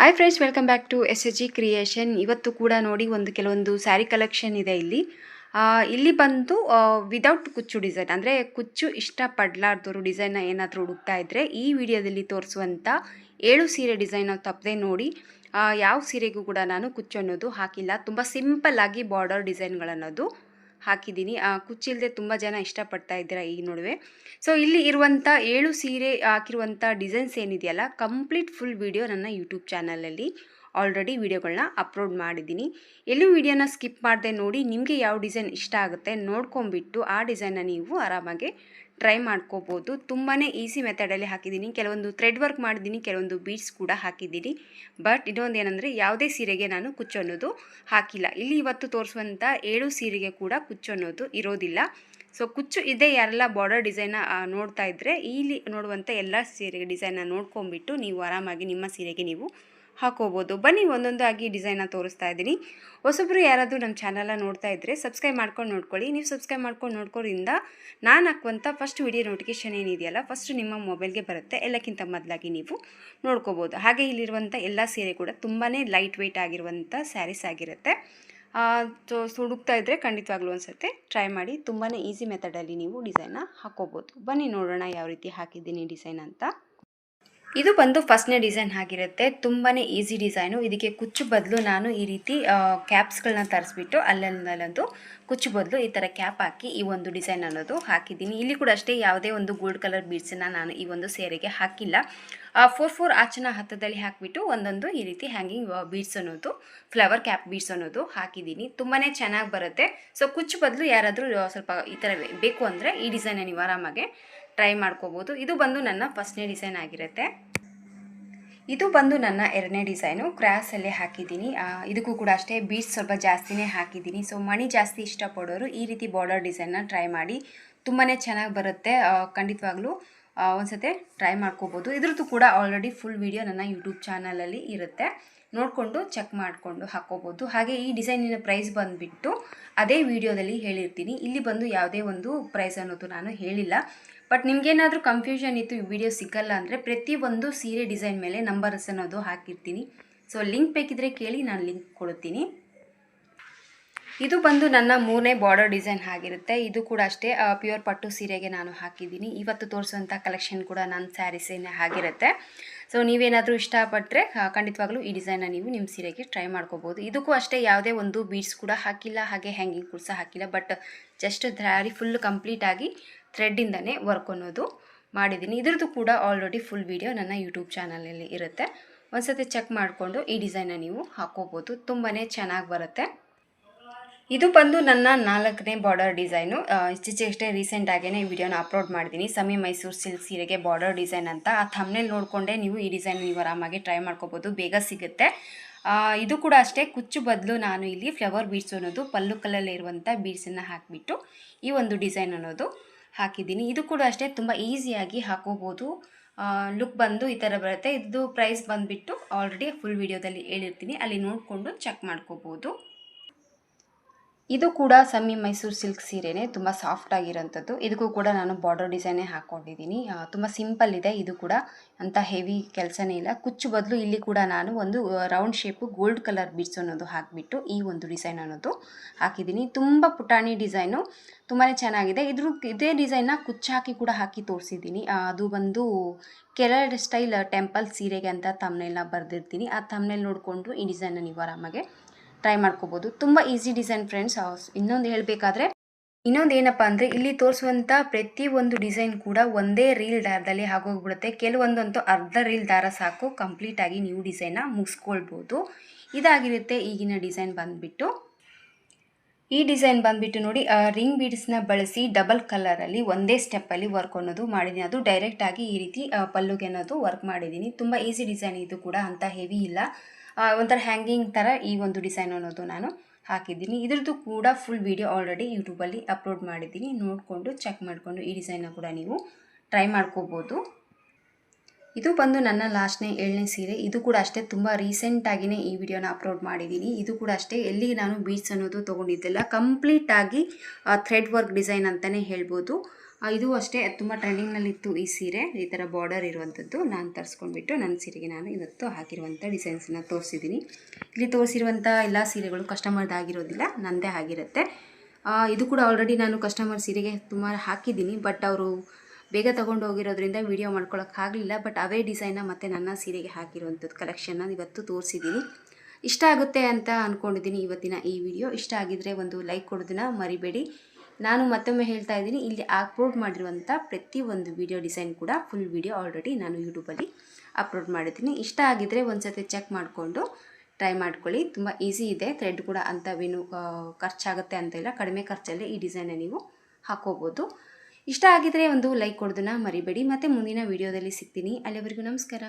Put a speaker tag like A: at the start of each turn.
A: Hi friends, welcome back to SSG creation. ಇವತ್ತು ಕೂಡ ನೋಡಿ ಕೆಲವೊಂದು ಸ್ಯಾರಿ ಕಲೆಕ್ಷನ್ ಇದೆ ಇಲ್ಲಿ. ಇಲ್ಲಿ ಬಂದು ವಿದೌಟ್ ಕುಚ್ಚು ಡಿಸೈನ್, ಅಂದರೆ ಕುಚ್ಚು ಇಷ್ಟಪಡಲಾರ್ದವರು ಡಿಸೈನ್ನ ಏನಾದರೂ ಹುಡುಕ್ತಾ ಇದ್ದರೆ ಈ ವಿಡಿಯೋದಲ್ಲಿ ತೋರಿಸುವಂಥ 7 ಸೀರೆ ಡಿಸೈನ್ ತಪ್ಪದೆ ನೋಡಿ. ಯಾವ ಸೀರೆಗೂ ಕೂಡ ನಾನು ಕುಚ್ಚು ಅನ್ನೋದು ಹಾಕಿಲ್ಲ, ತುಂಬ ಸಿಂಪಲ್ ಆಗಿ ಬಾರ್ಡರ್ ಡಿಸೈನ್ಗಳನ್ನೋದು ಹಾಕಿದ್ದೀನಿ. ಕುಚ್ಚಿಲ್ಲದೆ ತುಂಬ ಜನ ಇಷ್ಟಪಡ್ತಾ ಇದ್ದೀರಾ ಈ ನಡುವೆ. ಸೊ ಇಲ್ಲಿ ಇರುವಂಥ 7 ಸೀರೆ ಹಾಕಿರುವಂಥ ಡಿಸೈನ್ಸ್ ಏನಿದೆಯಲ್ಲ, ಕಂಪ್ಲೀಟ್ ಫುಲ್ ವಿಡಿಯೋ ನನ್ನ ಯೂಟ್ಯೂಬ್ ಚಾನಲಲ್ಲಿ ಆಲ್ರೆಡಿ ವಿಡಿಯೋಗಳನ್ನ ಅಪ್ಲೋಡ್ ಮಾಡಿದ್ದೀನಿ. ಎಲ್ಲೂ ವಿಡಿಯೋನ ಸ್ಕಿಪ್ ಮಾಡದೆ ನೋಡಿ. ನಿಮಗೆ ಯಾವ ಡಿಸೈನ್ ಇಷ್ಟ ಆಗುತ್ತೆ ನೋಡ್ಕೊಂಬಿಟ್ಟು ಆ ಡಿಸೈನ್ನ ನೀವು ಆರಾಮಾಗಿ ಟ್ರೈ ಮಾಡ್ಕೋಬೋದು. ತುಂಬಾ ಈಸಿ ಮೆಥಡಲ್ಲಿ ಹಾಕಿದ್ದೀನಿ. ಕೆಲವೊಂದು ಥ್ರೆಡ್ ವರ್ಕ್ ಮಾಡಿದ್ದೀನಿ, ಕೆಲವೊಂದು ಬೀಡ್ಸ್ ಕೂಡ ಹಾಕಿದ್ದೀನಿ. ಬಟ್ ಇನ್ನೊಂದು ಏನಂದರೆ ಯಾವುದೇ ಸೀರೆಗೆ ನಾನು ಕುಚ್ಚು ಅನ್ನೋದು ಹಾಕಿಲ್ಲ. ಇಲ್ಲಿ ಇವತ್ತು ತೋರಿಸುವಂಥ 7 ಸೀರೆಗೆ ಕೂಡ ಕುಚ್ಚು ಅನ್ನೋದು ಇರೋದಿಲ್ಲ. ಸೊ ಕುಚ್ಚು ಇದೆ ಯಾರೆಲ್ಲ ಬಾರ್ಡರ್ ಡಿಸೈನ್ನ ನೋಡ್ತಾ ಇದ್ದರೆ ಇಲ್ಲಿ ನೋಡುವಂಥ ಎಲ್ಲ ಸೀರೆಗೆ ಡಿಸೈನ್ನ ನೋಡ್ಕೊಂಬಿಟ್ಟು ನೀವು ಆರಾಮಾಗಿ ನಿಮ್ಮ ಸೀರೆಗೆ ನೀವು ಹಾಕೋಬೋದು. ಬನ್ನಿ ಒಂದೊಂದಾಗಿ ಡಿಸೈನ್ನ ತೋರಿಸ್ತಾ ಇದ್ದೀನಿ. ಹೊಸೊಬ್ಬರು ಯಾರಾದರೂ ನಮ್ಮ ಚಾನಲ್ನ ನೋಡ್ತಾ ಇದ್ದರೆ ಸಬ್ಸ್ಕ್ರೈಬ್ ಮಾಡ್ಕೊಂಡು ನೋಡ್ಕೊಳ್ಳಿ. ನೀವು ಸಬ್ಸ್ಕ್ರೈಬ್ ಮಾಡ್ಕೊಂಡು ನೋಡ್ಕೊಳ್ಳೋದ್ರಿಂದ ನಾನು ಹಾಕುವಂಥ ಫಸ್ಟ್ ವಿಡಿಯೋ ನೋಟಿಫಿಕೇಷನ್ ಏನಿದೆಯಲ್ಲ ಫಸ್ಟ್ ನಿಮ್ಮ ಮೊಬೈಲ್ಗೆ ಬರುತ್ತೆ. ಎಲ್ಲಕ್ಕಿಂತ ಮೊದಲಾಗಿ ನೀವು ನೋಡ್ಕೋಬೋದು. ಹಾಗೆ ಇಲ್ಲಿರುವಂಥ ಎಲ್ಲ ಸೀರೆ ಕೂಡ ತುಂಬಾ ಲೈಟ್ ವೆಯ್ಟ್ ಆಗಿರುವಂಥ ಸ್ಯಾರೀಸ್ ಆಗಿರುತ್ತೆ. ಹುಡುಕ್ತಾ ಇದ್ದರೆ ಖಂಡಿತವಾಗ್ಲೂ ಅನಿಸುತ್ತೆ ಟ್ರೈ ಮಾಡಿ. ತುಂಬಾ ಈಸಿ ಮೆಥಡಲ್ಲಿ ನೀವು ಡಿಸೈನ್ನ ಹಾಕೋಬೋದು. ಬನ್ನಿ ನೋಡೋಣ ಯಾವ ರೀತಿ ಹಾಕಿದ್ದೀನಿ ಡಿಸೈನ್ ಅಂತ. ಇದು ಬಂದು ಫಸ್ಟ್ನೇ ಡಿಸೈನ್ ಆಗಿರುತ್ತೆ. ತುಂಬಾ ಈಸಿ ಡಿಸೈನು. ಇದಕ್ಕೆ ಕುಚ್ಚು ಬದಲು ನಾನು ಈ ರೀತಿ ಕ್ಯಾಪ್ಸ್ಗಳನ್ನ ತರಿಸ್ಬಿಟ್ಟು ಅಲ್ಲೊಂದು ಕುಚ್ಚು ಬದಲು ಈ ಥರ ಕ್ಯಾಪ್ ಹಾಕಿ ಈ ಒಂದು ಡಿಸೈನ್ ಅನ್ನೋದು ಹಾಕಿದ್ದೀನಿ. ಇಲ್ಲಿ ಕೂಡ ಅಷ್ಟೇ ಯಾವುದೇ ಒಂದು ಗೋಲ್ಡ್ ಕಲರ್ ಬೀಡ್ಸನ್ನು ನಾನು ಈ ಒಂದು ಸೀರೆಗೆ ಹಾಕಿಲ್ಲ. 4 ಆಚನ ಹತ್ತದಲ್ಲಿ ಹಾಕಿಬಿಟ್ಟು ಒಂದೊಂದು ಈ ರೀತಿ ಹ್ಯಾಂಗಿಂಗ್ ಬೀಡ್ಸ್ ಅನ್ನೋದು, ಫ್ಲವರ್ ಕ್ಯಾಪ್ ಬೀಡ್ಸ್ ಅನ್ನೋದು ಹಾಕಿದ್ದೀನಿ. ತುಂಬಾ ಚೆನ್ನಾಗಿ ಬರುತ್ತೆ. ಸೊ ಕುಚ್ಚು ಬದಲು ಯಾರಾದರೂ ಸ್ವಲ್ಪ ಈ ಥರ ಬೇಕು ಅಂದರೆ ಈ ಡಿಸೈನ ನೀವು ಆರಾಮಾಗೆ ಟ್ರೈ ಮಾಡ್ಕೋಬೋದು. ಇದು ಬಂದು ನನ್ನ ಫಸ್ಟ್ನೇ ಡಿಸೈನ್ ಆಗಿರುತ್ತೆ. ಇದು ಬಂದು ನನ್ನ 2ನೇ ಡಿಸೈನು. ಕ್ರಾಸಲ್ಲೇ ಹಾಕಿದ್ದೀನಿ. ಇದಕ್ಕೂ ಕೂಡ ಅಷ್ಟೇ ಬೀಡ್ಸ್ ಸ್ವಲ್ಪ ಜಾಸ್ತಿನೇ ಹಾಕಿದ್ದೀನಿ. ಸೊ ಮಣಿ ಜಾಸ್ತಿ ಇಷ್ಟಪಡೋರು ಈ ರೀತಿ ಬಾರ್ಡರ್ ಡಿಸೈನ್ನ ಟ್ರೈ ಮಾಡಿ. ತುಂಬಾ ಚೆನ್ನಾಗಿ ಬರುತ್ತೆ. ಖಂಡಿತವಾಗ್ಲೂ ಒಂದ್ಸತಿ ಟ್ರೈ ಮಾಡ್ಕೋಬೋದು. ಇದ್ರದ್ದು ಕೂಡ ಆಲ್ರೆಡಿ ಫುಲ್ ವಿಡಿಯೋ ನನ್ನ ಯೂಟ್ಯೂಬ್ ಚಾನಲಲ್ಲಿ ಇರುತ್ತೆ, ನೋಡಿಕೊಂಡು ಚೆಕ್ ಮಾಡಿಕೊಂಡು ಹಾಕ್ಕೋಬೋದು. ಹಾಗೆ ಈ ಡಿಸೈನಿನ ಪ್ರೈಸ್ ಬಂದುಬಿಟ್ಟು ಅದೇ ವಿಡಿಯೋದಲ್ಲಿ ಹೇಳಿರ್ತೀನಿ. ಇಲ್ಲಿ ಬಂದು ಯಾವುದೇ ಒಂದು ಪ್ರೈಸ್ ಅನ್ನೋದು ನಾನು ಹೇಳಿಲ್ಲ. ಬಟ್ ನಿಮಗೇನಾದರೂ ಕನ್ಫ್ಯೂಷನ್ ಇತ್ತು, ಈ ವಿಡಿಯೋ ಸಿಕ್ಕಲ್ಲ ಅಂದರೆ ಪ್ರತಿಯೊಂದು ಸೀರೆ ಡಿಸೈನ್ ಮೇಲೆ ನಂಬರ್ಸ್ ಅನ್ನೋದು ಹಾಕಿರ್ತೀನಿ. ಸೊ ಲಿಂಕ್ ಬೇಕಿದ್ರೆ ಕೇಳಿ, ನಾನು ಲಿಂಕ್ ಕೊಡುತ್ತೀನಿ. ಇದು ಬಂದು ನನ್ನ 3ನೇ ಬಾರ್ಡರ್ ಡಿಸೈನ್ ಆಗಿರುತ್ತೆ. ಇದು ಕೂಡ ಅಷ್ಟೇ ಪ್ಯೂರ್ ಪಟ್ಟು ಸೀರೆಗೆ ನಾನು ಹಾಕಿದ್ದೀನಿ. ಇವತ್ತು ತೋರಿಸುವಂಥ ಕಲೆಕ್ಷನ್ ಕೂಡ ನನ್ನ ಸ್ಯಾರೀಸೇನೆ ಆಗಿರುತ್ತೆ. ಸೊ ನೀವೇನಾದರೂ ಇಷ್ಟಪಟ್ಟರೆ ಖಂಡಿತವಾಗ್ಲೂ ಈ ಡಿಸೈನ್ನ ನೀವು ನಿಮ್ಮ ಸೀರೆಗೆ ಟ್ರೈ ಮಾಡ್ಕೋಬೋದು. ಇದಕ್ಕೂ ಅಷ್ಟೇ ಯಾವುದೇ ಒಂದು ಬೀಡ್ಸ್ ಕೂಡ ಹಾಕಿಲ್ಲ, ಹಾಗೆ ಹ್ಯಾಂಗಿಂಗ್ ಕೂಡ ಸಹ ಹಾಕಿಲ್ಲ. ಬಟ್ ಜಸ್ಟ್ ಸ್ಯಾರಿ ಫುಲ್ ಕಂಪ್ಲೀಟಾಗಿ ಥ್ರೆಡ್ಡಿಂದನೇ ವರ್ಕ್ ಅನ್ನೋದು ಮಾಡಿದ್ದೀನಿ. ಇದ್ರದ್ದು ಕೂಡ ಆಲ್ರೆಡಿ ಫುಲ್ ವಿಡಿಯೋ ನನ್ನ ಯೂಟ್ಯೂಬ್ ಚಾನಲಲ್ಲಿ ಇರುತ್ತೆ. ಒಂದ್ಸತಿ ಚೆಕ್ ಮಾಡಿಕೊಂಡು ಈ ಡಿಸೈನ್ನ ನೀವು ಹಾಕೋಬೋದು. ತುಂಬಾ ಚೆನ್ನಾಗಿ ಬರುತ್ತೆ. ಇದು ಬಂದು ನನ್ನ 4ನೇ ಬಾರ್ಡರ್ ಡಿಸೈನು. ಇತ್ತೀಚೆಗಷ್ಟೇ ರೀಸೆಂಟಾಗೇ ಈ ವಿಡಿಯೋನ ಅಪ್ಲೋಡ್ ಮಾಡಿದ್ದೀನಿ. ಸಮಿ ಮೈಸೂರು ಸಿಲ್ಕ್ ಸೀರೆಗೆ ಬಾರ್ಡರ್ ಡಿಸೈನ್ ಅಂತ. ಆ ಥಂಬ್ನೇಲ್ ನೋಡಿಕೊಂಡೇ ನೀವು ಈ ಡಿಸೈನ್ ನೀವು ಆರಾಮಾಗಿ ಟ್ರೈ ಮಾಡ್ಕೋಬೋದು, ಬೇಗ ಸಿಗುತ್ತೆ. ಇದು ಕೂಡ ಅಷ್ಟೇ ಕುಚ್ಚು ಬದಲು ನಾನು ಇಲ್ಲಿ ಫ್ಲವರ್ ಬೀಡ್ಸ್ ಅನ್ನೋದು ಪಲ್ಲು ಕಲ್ಲಲ್ಲಿ ಇರುವಂಥ ಬೀಡ್ಸನ್ನು ಹಾಕಿಬಿಟ್ಟು ಈ ಒಂದು ಡಿಸೈನ್ ಅನ್ನೋದು ಹಾಕಿದ್ದೀನಿ. ಇದು ಕೂಡ ಅಷ್ಟೇ ತುಂಬ ಈಸಿಯಾಗಿ ಹಾಕೋಬೋದು. ಲುಕ್ ಬಂದು ಈ ಥರ ಬರುತ್ತೆ. ಇದು ಪ್ರೈಸ್ ಬಂದುಬಿಟ್ಟು ಆಲ್ರೆಡಿ ಫುಲ್ ವಿಡಿಯೋದಲ್ಲಿ ಹೇಳಿರ್ತೀನಿ, ಅಲ್ಲಿ ನೋಡಿಕೊಂಡು ಚೆಕ್ ಮಾಡ್ಕೋಬೋದು. ಇದು ಕೂಡ ಸಮಿ ಮೈಸೂರು ಸಿಲ್ಕ್ ಸೀರೆನೇ, ತುಂಬ ಸಾಫ್ಟ್ ಆಗಿರೋಂಥದ್ದು. ಇದಕ್ಕೂ ಕೂಡ ನಾನು ಬಾರ್ಡರ್ ಡಿಸೈನೇ ಹಾಕ್ಕೊಂಡಿದ್ದೀನಿ. ತುಂಬ ಸಿಂಪಲ್ ಇದೆ. ಇದು ಕೂಡ ಅಂಥ ಹೆವಿ ಕೆಲಸನೇ ಇಲ್ಲ. ಕುಚ್ಚು ಬದಲು ಇಲ್ಲಿ ಕೂಡ ನಾನು ಒಂದು round shape gold colour beads ಅನ್ನೋದು ಹಾಕಿಬಿಟ್ಟು ಈ ಒಂದು ಡಿಸೈನ್ ಅನ್ನೋದು ಹಾಕಿದ್ದೀನಿ. ತುಂಬ ಪುಟಾಣಿ ಡಿಸೈನು, ತುಂಬಾ ಚೆನ್ನಾಗಿದೆ. ಇದೇ ಡಿಸೈನ್ನ ಕುಚ್ಚು ಹಾಕಿ ಕೂಡ ಹಾಕಿ ತೋರಿಸಿದ್ದೀನಿ. ಅದು ಬಂದು ಕೇರಳ ಸ್ಟೈಲ್ ಟೆಂಪಲ್ ಸೀರೆಗೆ ಅಂತ ಥಂಬ್ನೇಲ್ನ ಬರೆದಿರ್ತೀನಿ. ಆ ಥಂಬ್ನೇಲ್ ನೋಡಿಕೊಂಡು ಈ ಡಿಸೈನ್ನ ನೀವು ಆರಾಮಾಗೆ ಟ್ರೈ ಮಾಡ್ಕೋಬೋದು. ತುಂಬ ಈಸಿ ಡಿಸೈನ್ ಫ್ರೆಂಡ್ಸ್. ಇನ್ನೊಂದು ಹೇಳಬೇಕಾದ್ರೆ ಏನಪ್ಪ ಅಂದರೆ ಇಲ್ಲಿ ತೋರಿಸುವಂಥ ಪ್ರತಿಯೊಂದು ಡಿಸೈನ್ ಕೂಡ ಒಂದೇ ರೀಲ್ ದಾರದಲ್ಲಿ ಆಗೋಗ್ಬಿಡುತ್ತೆ. ಕೆಲವೊಂದಂತೂ ಅರ್ಧ ರೀಲ್ ದಾರ ಸಾಕು ಕಂಪ್ಲೀಟಾಗಿ ನೀವು ಡಿಸೈನ್ನ ಮುಗಿಸ್ಕೊಳ್ಬೋದು. ಇದಾಗಿರುತ್ತೆ ಈಗಿನ ಡಿಸೈನ್ ಬಂದುಬಿಟ್ಟು. ಈ ಡಿಸೈನ್ ಬಂದುಬಿಟ್ಟು ನೋಡಿ, ರಿಂಗ್ ಬೀಡ್ಸ್ನ ಬಳಸಿ ಡಬಲ್ ಕಲರಲ್ಲಿ ಒಂದೇ ಸ್ಟೆಪ್ಪಲ್ಲಿ ವರ್ಕ್ ಅನ್ನೋದು ಮಾಡಿದ್ದೀನಿ. ಅದು ಡೈರೆಕ್ಟಾಗಿ ಈ ರೀತಿ ಪಲ್ಲುಗೆ ಅನ್ನೋದು ವರ್ಕ್ ಮಾಡಿದ್ದೀನಿ. ತುಂಬ ಈಸಿ ಡಿಸೈನ್ ಇದು ಕೂಡ, ಅಂಥ ಹೆವಿ ಇಲ್ಲ. ಒಂಥರ ಹ್ಯಾಂಗಿಂಗ್ ಥರ ಈ ಒಂದು ಡಿಸೈನ್ ಅನ್ನೋದು ನಾನು ಹಾಕಿದ್ದೀನಿ. ಇದ್ರದ್ದು ಕೂಡ ಫುಲ್ ವಿಡಿಯೋ ಆಲ್ರೆಡಿ ಯೂಟ್ಯೂಬಲ್ಲಿ ಅಪ್ಲೋಡ್ ಮಾಡಿದ್ದೀನಿ, ನೋಡಿಕೊಂಡು ಚೆಕ್ ಮಾಡಿಕೊಂಡು ಈ ಡಿಸೈನ್ನ ಕೂಡ ನೀವು ಟ್ರೈ ಮಾಡ್ಕೋಬೋದು. ಇದು ಬಂದು ನನ್ನ ಲಾಸ್ಟ್ನೇ 7ನೇ ಸೀರೆ. ಇದು ಕೂಡ ಅಷ್ಟೇ ತುಂಬ ರೀಸೆಂಟಾಗಿಯೇ ಈ ವಿಡಿಯೋನ ಅಪ್ಲೋಡ್ ಮಾಡಿದ್ದೀನಿ. ಇದು ಕೂಡ ಅಷ್ಟೇ ಎಲ್ಲಿ ನಾನು ಬೀಡ್ಸ್ ಅನ್ನೋದು ತೊಗೊಂಡಿದ್ದಿಲ್ಲ, ಕಂಪ್ಲೀಟಾಗಿ ಥ್ರೆಡ್ ವರ್ಕ್ ಡಿಸೈನ್ ಅಂತಲೇ ಹೇಳ್ಬೋದು. ಇದು ಅಷ್ಟೇ ತುಂಬ ಟ್ರೆಂಡಿಂಗ್ನಲ್ಲಿತ್ತು ಈ ಸೀರೆ, ಈ ಥರ ಬಾರ್ಡರ್ ಇರುವಂಥದ್ದು. ನಾನು ತರಿಸ್ಕೊಂಡ್ಬಿಟ್ಟು ನನ್ನ ಸೀರೆಗೆ ನಾನು ಇವತ್ತು ಹಾಕಿರುವಂಥ ಡಿಸೈನ್ಸನ್ನು ತೋರಿಸಿದ್ದೀನಿ. ಇಲ್ಲಿ ತೋರಿಸಿರುವಂಥ ಎಲ್ಲ ಸೀರೆಗಳು ಕಸ್ಟಮರ್ದಾಗಿರೋದಿಲ್ಲ, ನನ್ನದೇ ಆಗಿರುತ್ತೆ. ಇದು ಕೂಡ ಆಲ್ರೆಡಿ ನಾನು ಕಸ್ಟಮರ್ ಸೀರೆಗೆ ಸುಮಾರು ಹಾಕಿದ್ದೀನಿ, ಬಟ್ ಅವರು ಬೇಗ ತೊಗೊಂಡು ಹೋಗಿರೋದ್ರಿಂದ ವೀಡಿಯೋ ಮಾಡ್ಕೊಳ್ಳೋಕ್ಕಾಗಲಿಲ್ಲ. ಬಟ್ ಅವೇ ಡಿಸೈನ್ನ ಮತ್ತು ನನ್ನ ಸೀರೆಗೆ ಹಾಕಿರುವಂಥದ್ದು ಕಲೆಕ್ಷನ್ನ ಇವತ್ತು ತೋರಿಸಿದ್ದೀನಿ. ಇಷ್ಟ ಆಗುತ್ತೆ ಅಂತ ಅಂದ್ಕೊಂಡಿದ್ದೀನಿ ಇವತ್ತಿನ ಈ ವಿಡಿಯೋ. ಇಷ್ಟ ಆಗಿದ್ದರೆ ಒಂದು ಲೈಕ್ ಕೊಡೋದನ್ನ ಮರಿಬೇಡಿ. ನಾನು ಮತ್ತೊಮ್ಮೆ ಹೇಳ್ತಾ ಇದ್ದೀನಿ, ಇಲ್ಲಿ ಅಪ್ಲೋಡ್ ಮಾಡಿರುವಂಥ ಪ್ರತಿಯೊಂದು ವಿಡಿಯೋ ಡಿಸೈನ್ ಕೂಡ ಫುಲ್ ವಿಡಿಯೋ ಆಲ್ರೆಡಿ ನಾನು ಯೂಟ್ಯೂಬಲ್ಲಿ ಅಪ್ಲೋಡ್ ಮಾಡಿದ್ದೀನಿ. ಇಷ್ಟ ಆಗಿದ್ದರೆ ಒಂದು ಸತಿ ಚೆಕ್ ಮಾಡಿಕೊಂಡು ಟ್ರೈ ಮಾಡ್ಕೊಳ್ಳಿ. ತುಂಬ ಈಸಿ ಇದೆ, ಥ್ರೆಡ್ ಕೂಡ ಅಂಥವೇನು ಖರ್ಚಾಗುತ್ತೆ ಅಂತ ಇಲ್ಲ, ಕಡಿಮೆ ಖರ್ಚಲ್ಲೇ ಈ ಡಿಸೈನ್ನ ನೀವು ಹಾಕೋಬೋದು. ಇಷ್ಟ ಆಗಿದ್ದರೆ ಒಂದು ಲೈಕ್ ಕೊಡೋದನ್ನ ಮರಿಬೇಡಿ. ಮತ್ತು ಮುಂದಿನ ವಿಡಿಯೋದಲ್ಲಿ ಸಿಗ್ತೀನಿ. ಅಲ್ಲಿವರೆಗೂ ನಮಸ್ಕಾರ.